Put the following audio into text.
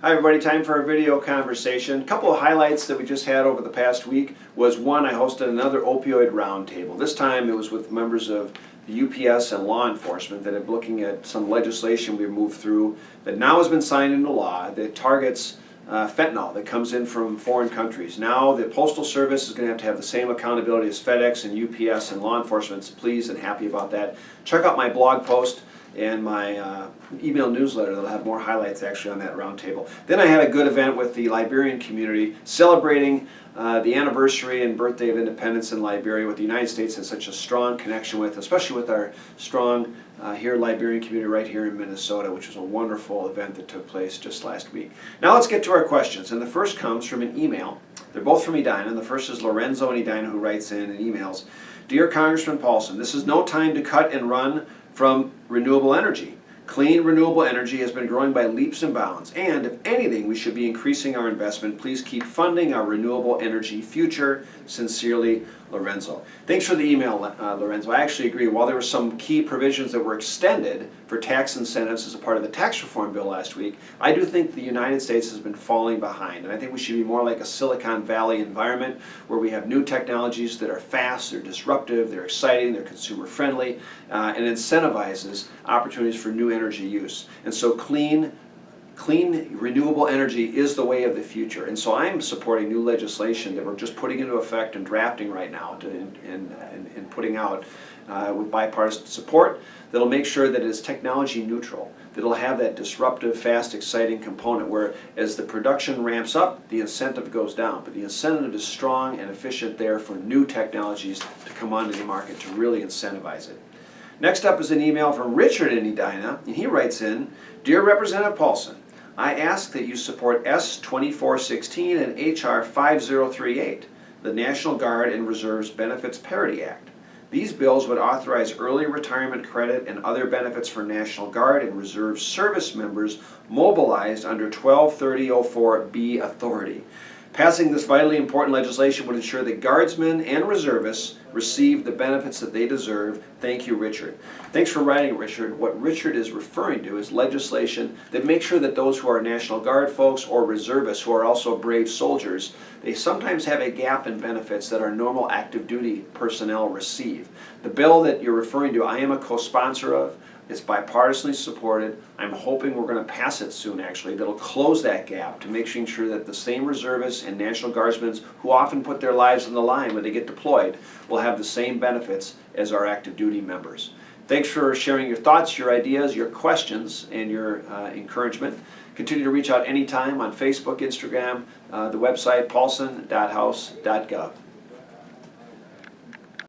Hi everybody, time for a video conversation. A couple of highlights that we just had over the past week was one, I hosted another opioid roundtable. This time it was with members of the UPS and law enforcement that are looking at some legislation we moved through that now has been signed into law that targets fentanyl that comes in from foreign countries. Now the Postal Service is going to have the same accountability as FedEx and UPS and law enforcement. So pleased and happy about that. Check out my blog post and my email newsletter that'll have more highlights actually on that roundtable. Then I had a good event with the Liberian community celebrating the anniversary and birthday of independence in Liberia, with the United States has such a strong connection with, especially with our strong Liberian community right here in Minnesota, which was a wonderful event that took place just last week. Now let's get to our questions, and the first comes from an email. They're both from Edina. The first is Lorenzo in Edina, who writes in and emails, "Dear Congressman Paulsen, this is no time to cut and run from renewable energy. Clean, renewable energy has been growing by leaps and bounds, and if anything, we should be increasing our investment. Please keep funding our renewable energy future. Sincerely, Lorenzo." Thanks for the email, Lorenzo. I actually agree. While there were some key provisions that were extended for tax incentives as a part of the tax reform bill last week, I do think the United States has been falling behind, and I think we should be more like a Silicon Valley environment where we have new technologies that are fast, they're disruptive, they're exciting, they're consumer friendly, and incentivizes opportunities for new energy use. And so clean, renewable energy is the way of the future. And so I'm supporting new legislation that we're just putting into effect and drafting right now and putting out with bipartisan support that'll make sure that it is technology neutral, that it'll have that disruptive, fast, exciting component where as the production ramps up, the incentive goes down. But the incentive is strong and efficient there for new technologies to come onto the market to really incentivize it. Next up is an email from Richard in Edina, and he writes in, "Dear Representative Paulsen, I ask that you support S-2416 and H.R. 5038, the National Guard and Reserves Benefits Parity Act. These bills would authorize early retirement credit and other benefits for National Guard and Reserve service members mobilized under 1230.04b authority. Passing this vitally important legislation would ensure that Guardsmen and Reservists receive the benefits that they deserve. Thank you, Richard." Thanks for writing, Richard. What Richard is referring to is legislation that makes sure that those who are National Guard folks or reservists who are also brave soldiers, they sometimes have a gap in benefits that our normal active duty personnel receive. The bill that you're referring to, I am a co-sponsor of. It's bipartisanly supported. I'm hoping we're going to pass it soon, actually, that'll close that gap to make sure that the same reservists and National Guardsmen who often put their lives on the line when they get deployed will have the same benefits as our active duty members. Thanks for sharing your thoughts, your ideas, your questions, and your encouragement. Continue to reach out anytime on Facebook, Instagram, the website paulsen.house.gov.